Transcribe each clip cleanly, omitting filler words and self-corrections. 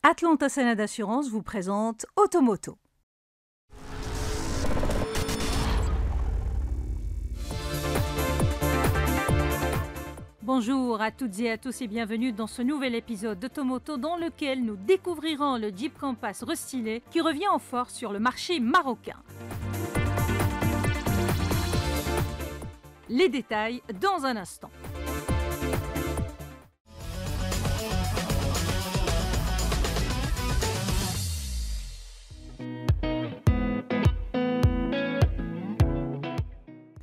Atlanta Sénat d'Assurance vous présente Automoto. Bonjour à toutes et à tous et bienvenue dans ce nouvel épisode d'Automoto dans lequel nous découvrirons le Jeep Compass restylé qui revient en force sur le marché marocain. Les détails dans un instant.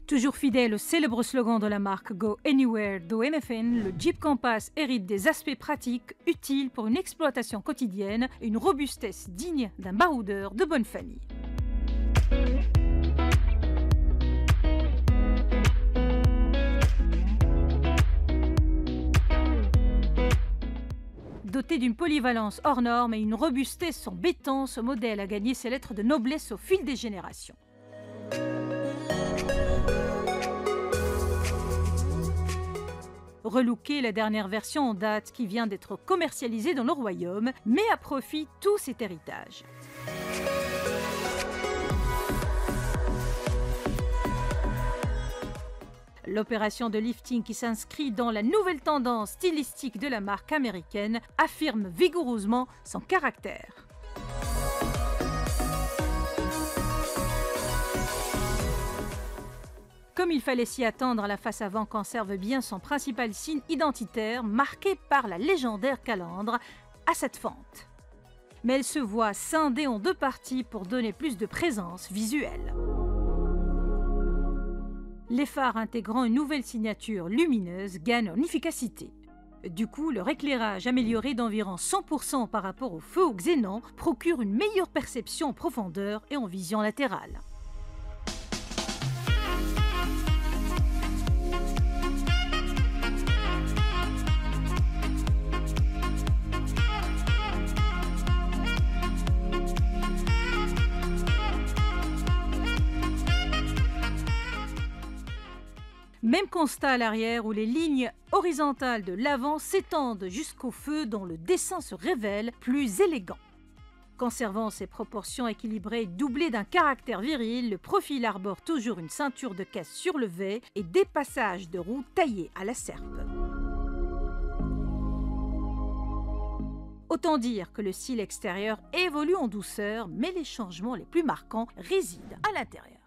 Toujours fidèle au célèbre slogan de la marque Go Anywhere do MFN, le Jeep Compass hérite des aspects pratiques utiles pour une exploitation quotidienne et une robustesse digne d'un baroudeur de bonne famille. Doté d'une polyvalence hors norme et une robustesse en béton, ce modèle a gagné ses lettres de noblesse au fil des générations. Relooké, la dernière version en date qui vient d'être commercialisée dans le royaume, met à profit tout cet héritage. L'opération de lifting qui s'inscrit dans la nouvelle tendance stylistique de la marque américaine affirme vigoureusement son caractère. Comme il fallait s'y attendre, la face avant conserve bien son principal signe identitaire, marqué par la légendaire calandre à cette fente. Mais elle se voit scindée en deux parties pour donner plus de présence visuelle. Les phares intégrant une nouvelle signature lumineuse gagnent en efficacité. Du coup, leur éclairage amélioré d'environ 100% par rapport au feu au xénon procure une meilleure perception en profondeur et en vision latérale. Même constat à l'arrière où les lignes horizontales de l'avant s'étendent jusqu'au feu dont le dessin se révèle plus élégant. Conservant ses proportions équilibrées doublées d'un caractère viril, le profil arbore toujours une ceinture de caisse surlevée et des passages de roues taillés à la serpe. Autant dire que le style extérieur évolue en douceur, mais les changements les plus marquants résident à l'intérieur.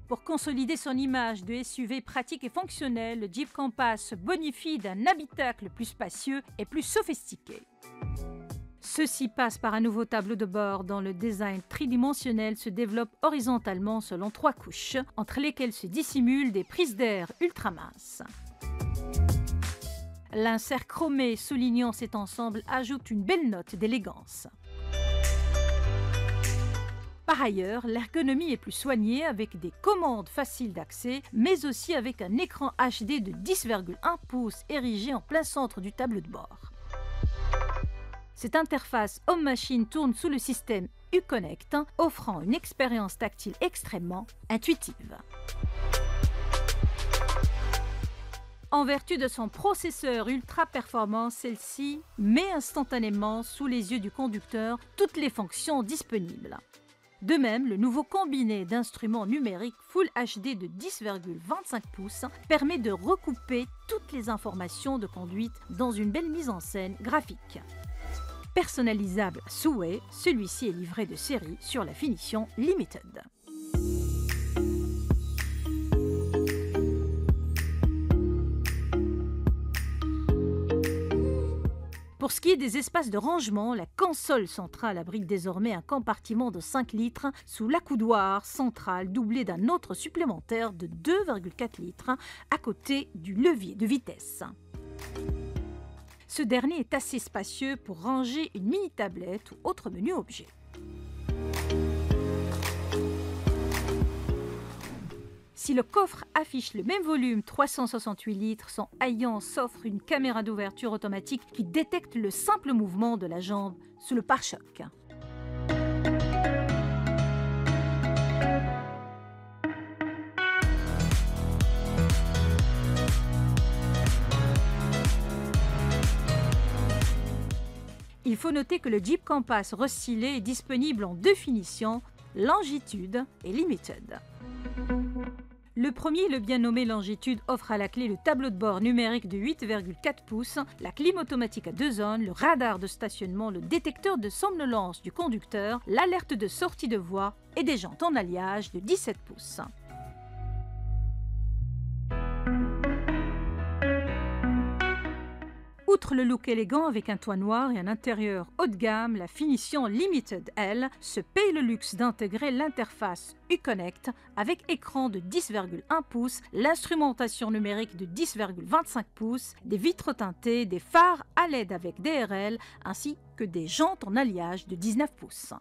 Pour consolider son image de SUV pratique et fonctionnel, le Jeep Compass se bonifie d'un habitacle plus spacieux et plus sophistiqué. Ceci passe par un nouveau tableau de bord dont le design tridimensionnel se développe horizontalement selon 3 couches, entre lesquelles se dissimulent des prises d'air ultra minces. L'insert chromé soulignant cet ensemble ajoute une belle note d'élégance. Par ailleurs, l'ergonomie est plus soignée avec des commandes faciles d'accès, mais aussi avec un écran HD de 10,1 pouces érigé en plein centre du tableau de bord. Cette interface homme-machine tourne sous le système Uconnect, offrant une expérience tactile extrêmement intuitive. En vertu de son processeur ultra performant, celle-ci met instantanément sous les yeux du conducteur toutes les fonctions disponibles. De même, le nouveau combiné d'instruments numériques Full HD de 10,25 pouces permet de recouper toutes les informations de conduite dans une belle mise en scène graphique. Personnalisable à souhait, celui-ci est livré de série sur la finition Limited. Pour ce qui est des espaces de rangement, la console centrale abrite désormais un compartiment de 5 litres sous l'accoudoir central doublé d'un autre supplémentaire de 2,4 litres à côté du levier de vitesse. Ce dernier est assez spacieux pour ranger une mini-tablette ou autre menu objet. Si le coffre affiche le même volume 368 litres, son haillant s'offre une caméra d'ouverture automatique qui détecte le simple mouvement de la jambe sous le pare-choc. Il faut noter que le Jeep Compass restylé est disponible en deux finitions, Longitude et Limited. Le premier, le bien nommé Longitude, offre à la clé le tableau de bord numérique de 8,4 pouces, la clim automatique à 2 zones, le radar de stationnement, le détecteur de somnolence du conducteur, l'alerte de sortie de voie et des jantes en alliage de 17 pouces. Outre le look élégant avec un toit noir et un intérieur haut de gamme, la finition Limited L se paye le luxe d'intégrer l'interface Uconnect avec écran de 10,1 pouces, l'instrumentation numérique de 10,25 pouces, des vitres teintées, des phares à LED avec DRL ainsi que des jantes en alliage de 19 pouces.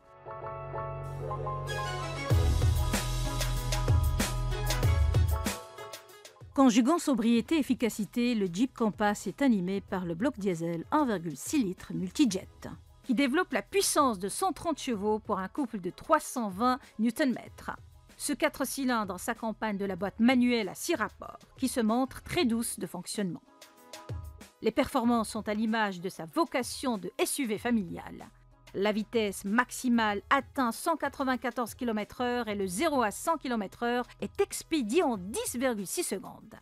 Conjuguant sobriété et efficacité, le Jeep Compass est animé par le bloc diesel 1,6 litres multijet, qui développe la puissance de 130 chevaux pour un couple de 320 Nm. Ce 4 cylindres s'accompagne de la boîte manuelle à 6 rapports, qui se montre très douce de fonctionnement. Les performances sont à l'image de sa vocation de SUV familial. La vitesse maximale atteint 194 km/h et le 0 à 100 km/h est expédié en 10,6 secondes.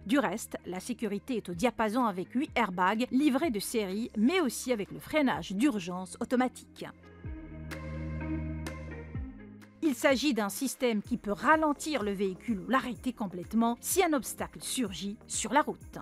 Du reste, la sécurité est au diapason avec 8 airbags livrés de série, mais aussi avec le freinage d'urgence automatique. Il s'agit d'un système qui peut ralentir le véhicule ou l'arrêter complètement si un obstacle surgit sur la route.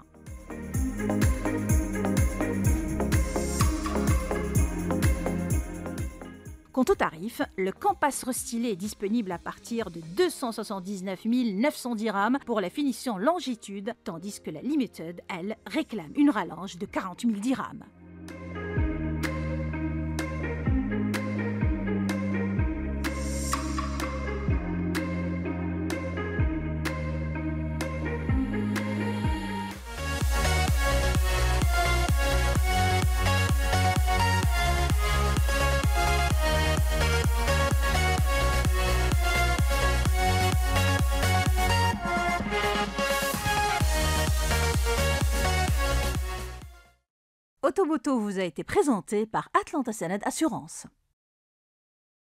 Quant au tarif, le Compass restylé est disponible à partir de 279 910 dirhams pour la finition Longitude, tandis que la Limited, elle, réclame une rallonge de 40 000 dirhams. Automoto vous a été présenté par Atlanta Sened Assurance.